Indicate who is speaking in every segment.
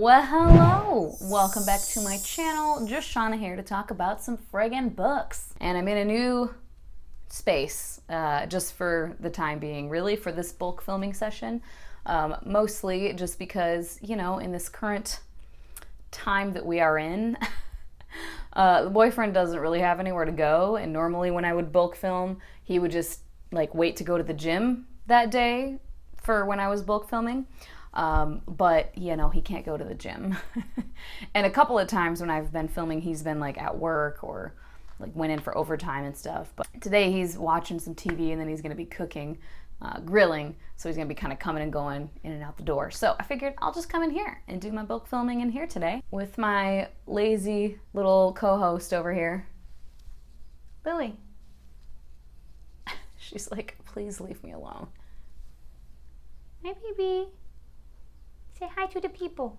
Speaker 1: Well, hello! Welcome back to my channel. Just Shauna here to talk about some friggin' books. And I'm in a new space, just for the time being, really, for this bulk filming session. Mostly just because, you know, in this current time that we are in, the boyfriend doesn't really have anywhere to go, and normally when I would bulk film, he would just, like, wait to go to the gym that day for when I was bulk filming. But, you know, he can't go to the gym. And a couple of times when I've been filming, he's been, like, at work or, like, went in for overtime and stuff. But today he's watching some TV, and then he's going to be cooking, grilling, so he's going to be kind of coming and going in and out the door. So I figured I'll just come in here and do my bulk filming in here today with my lazy little co-host over here, Lily. She's like, please leave me alone. Hi, baby. Say hi to the people.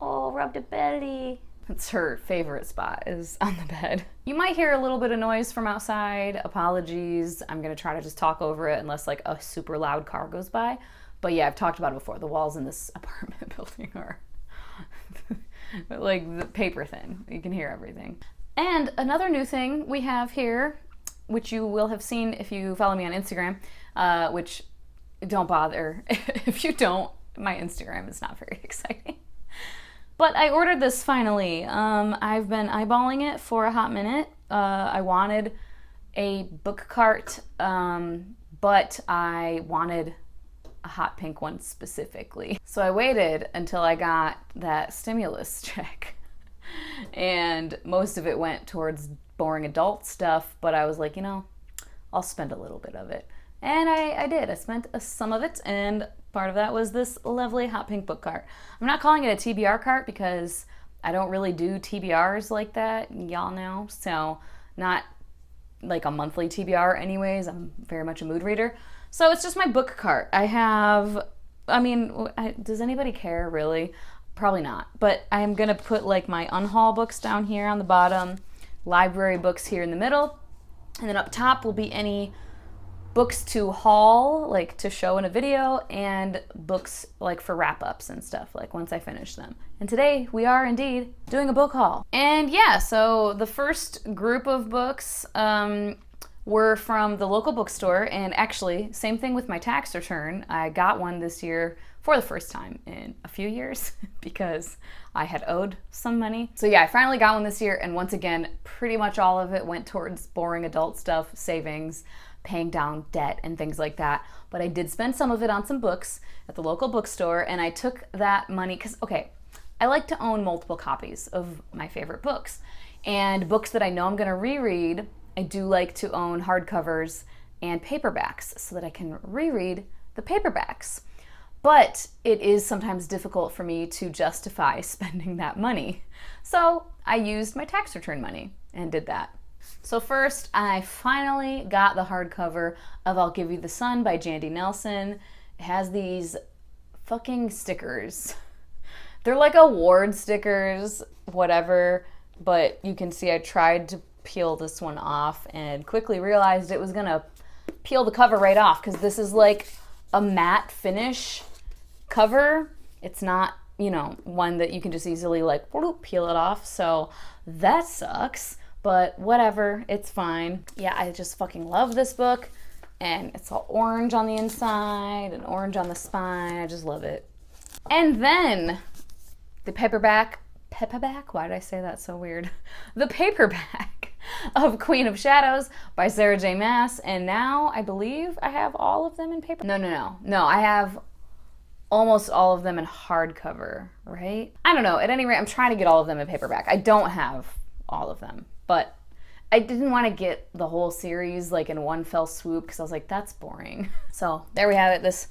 Speaker 1: Oh, rub the belly. That's her favorite spot, is on the bed. You might hear a little bit of noise from outside. Apologies. I'm gonna try to just talk over it unless like a super loud car goes by. But yeah, I've talked about it before. The walls in this apartment building are like the paper thin. You can hear everything. And another new thing we have here, which you will have seen if you follow me on Instagram, which don't bother if you don't. My Instagram is not very exciting. But I ordered this finally. I've been eyeballing it for a hot minute. I wanted a book cart, but I wanted a hot pink one specifically. So I waited until I got that stimulus check. And most of it went towards boring adult stuff, but I was like, you know, I'll spend a little bit of it. And I did. I spent some of it, and part of that was this lovely hot pink book cart. I'm not calling it a TBR cart because I don't really do TBRs like that, y'all know. So not like a monthly TBR anyways. I'm very much a mood reader. So it's just my book cart. Does anybody care really? Probably not. But I'm gonna put like my unhaul books down here on the bottom, library books here in the middle, and then up top will be any books to haul, like to show in a video, and books like for wrap-ups and stuff, like once I finish them. And today we are indeed doing a book haul. And yeah, so the first group of books were from the local bookstore, and actually, same thing with my tax return. I got one this year for the first time in a few years because I had owed some money. So yeah, I finally got one this year, and once again, pretty much all of it went towards boring adult stuff, savings, paying down debt and things like that. But I did spend some of it on some books at the local bookstore, and I took that money because, okay, I like to own multiple copies of my favorite books. And books that I know I'm gonna reread, I do like to own hardcovers and paperbacks so that I can reread the paperbacks. But it is sometimes difficult for me to justify spending that money. So I used my tax return money and did that. So first, I finally got the hardcover of I'll Give You the Sun by Jandy Nelson. It has these fucking stickers. They're like award stickers, whatever, but you can see I tried to peel this one off and quickly realized it was gonna peel the cover right off because this is like a matte finish cover. It's not, you know, one that you can just easily like peel it off, so that sucks. But whatever, it's fine. Yeah, I just fucking love this book. And it's all orange on the inside and orange on the spine. I just love it. And then the paperback, why did I say that so weird? The paperback of Queen of Shadows by Sarah J. Maas. And now I believe I have all of them in paper. No, I have almost all of them in hardcover, right? I don't know, at any rate, I'm trying to get all of them in paperback. I don't have all of them. But I didn't want to get the whole series like in one fell swoop because I was like, that's boring. So there we have it, this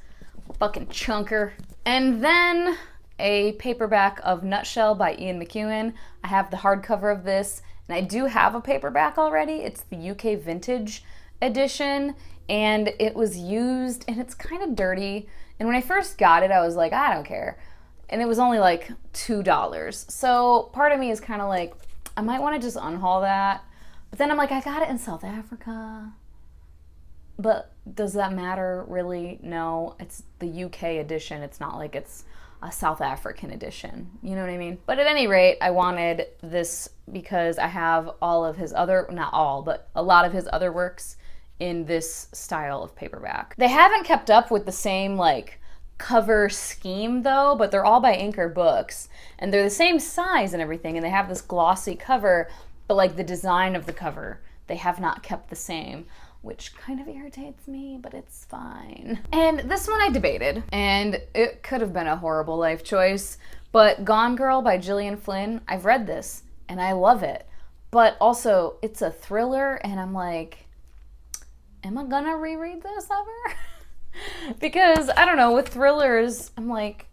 Speaker 1: fucking chunker. And then a paperback of Nutshell by Ian Mcewan. I have the hardcover of this, and I do have a paperback already. It's the UK Vintage edition, and it was used, and it's kind of dirty. And when I first got it, I was like, I don't care. And it was only like $2. So part of me is kind of like, I might want to just unhaul that. But then I'm like, I got it in South Africa. But does that matter really? No, it's the UK edition. It's not like it's a South African edition. You know what I mean? But at any rate, I wanted this because I have all of his other, not all, but a lot of his other works in this style of paperback. They haven't kept up with the same like cover scheme though, but they're all by Anchor Books and they're the same size and everything, and they have this glossy cover, but like the design of the cover, they have not kept the same, which kind of irritates me, but it's fine. And this one I debated, and it could have been a horrible life choice, but Gone Girl by Gillian Flynn, I've read this and I love it, but also it's a thriller and I'm like, am I gonna reread this ever? Because I don't know, with thrillers, I'm like,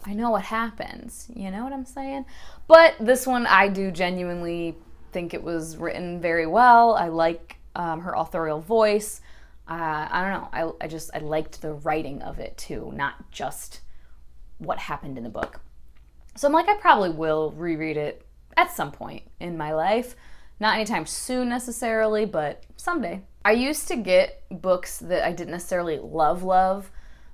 Speaker 1: I know what happens, you know what I'm saying? But this one I do genuinely think it was written very well. I like her authorial voice. I don't know, I liked the writing of it too, not just what happened in the book. So I'm like, I probably will reread it at some point in my life. Not anytime soon necessarily, but someday. I used to get books that I didn't necessarily love,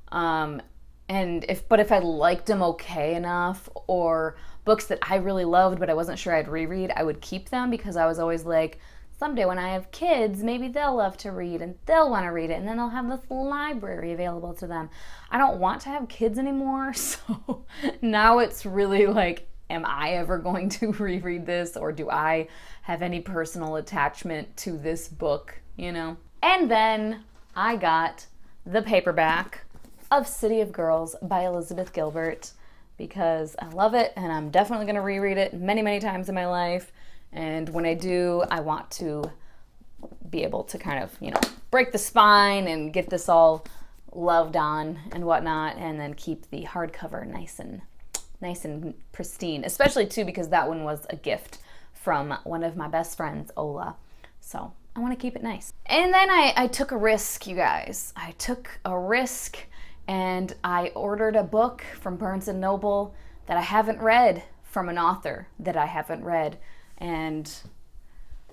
Speaker 1: but if I liked them okay enough, or books that I really loved but I wasn't sure I'd reread, I would keep them because I was always like, someday when I have kids, maybe they'll love to read and they'll want to read it, and then they'll have this library available to them. I don't want to have kids anymore, so now it's really like, am I ever going to reread this, or do I have any personal attachment to this book, you know? And then I got the paperback of City of Girls by Elizabeth Gilbert because I love it and I'm definitely going to reread it many, many times in my life. And when I do, I want to be able to kind of, you know, break the spine and get this all loved on and whatnot, and then keep the hardcover nice and pristine, especially too because that one was a gift from one of my best friends, Ola. So I want to keep it nice. And then I took a risk, you guys. I took a risk and I ordered a book from Barnes & Noble that I haven't read, from an author that I haven't read. And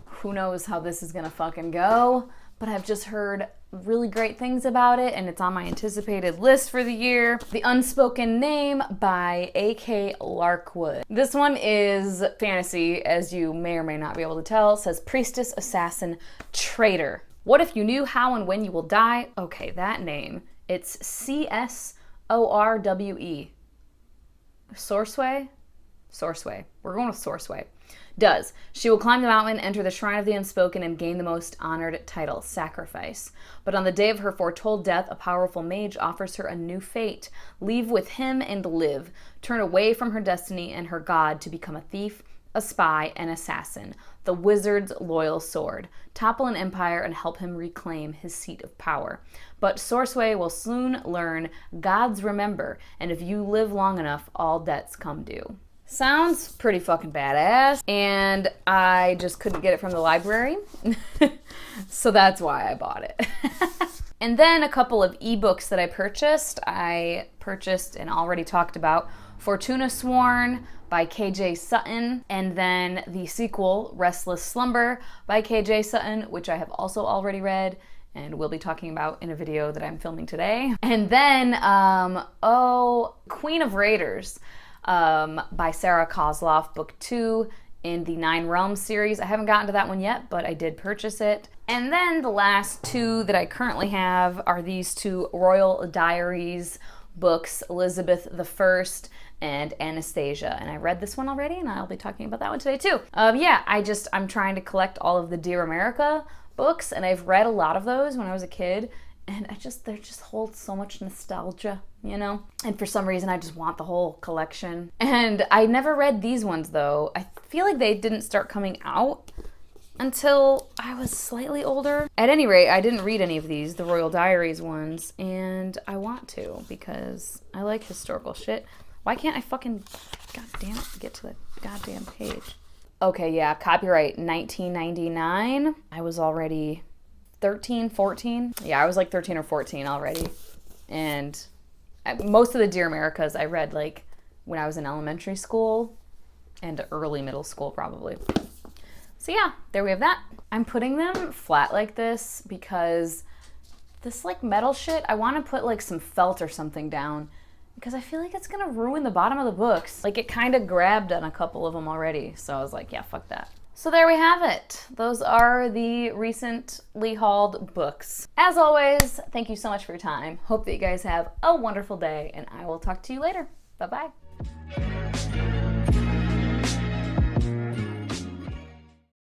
Speaker 1: who knows how this is gonna fucking go, but I've just heard really great things about it and it's on my anticipated list for the year. The Unspoken Name by A.K. Larkwood. This one is fantasy, as you may or may not be able to tell. It says priestess, assassin, traitor. What if you knew how and when you will die? Okay, that name. It's Corwe. Sourceway? Sourceway. We're going with Sourceway. Does. She will climb the mountain, enter the Shrine of the Unspoken, and gain the most honored title, Sacrifice. But on the day of her foretold death, a powerful mage offers her a new fate. Leave with him and live. Turn away from her destiny and her god to become a thief, a spy, an assassin. The wizard's loyal sword. Topple an empire and help him reclaim his seat of power. But Sourceway will soon learn gods remember, and if you live long enough, all debts come due. Sounds pretty fucking badass, and I just couldn't get it from the library, so that's why I bought it. And then a couple of ebooks that I purchased and already talked about, Fortuna Sworn by KJ Sutton, and then the sequel, Restless Slumber by KJ Sutton, which I have also already read and will be talking about in a video that I'm filming today. And then, Queen of Raiders, by Sarah Kozloff, book 2 in the 9 Realms series. I haven't gotten to that one yet, but I did purchase it. And then the last two that I currently have are these two Royal Diaries books, Elizabeth I and Anastasia. And I read this one already, and I'll be talking about that one today too. I'm trying to collect all of the Dear America books, and I've read a lot of those when I was a kid. And they just hold so much nostalgia, you know? And for some reason, I just want the whole collection. And I never read these ones, though. I feel like they didn't start coming out until I was slightly older. At any rate, I didn't read any of these, the Royal Diaries ones, and I want to because I like historical shit. Why can't I fucking, goddamn it, get to the goddamn page? Okay, yeah, copyright 1999. I was already 13, 14. Yeah, I was like 13 or 14 already. And most of the Dear Americas I read like when I was in elementary school and early middle school probably. So yeah, there we have that. I'm putting them flat like this because this like metal shit, I want to put like some felt or something down because I feel like it's gonna ruin the bottom of the books. Like, it kind of grabbed on a couple of them already, so I was like, yeah, fuck that. So there we have it. Those are the recently hauled books. As always, thank you so much for your time. Hope that you guys have a wonderful day, and I will talk to you later. Bye-bye.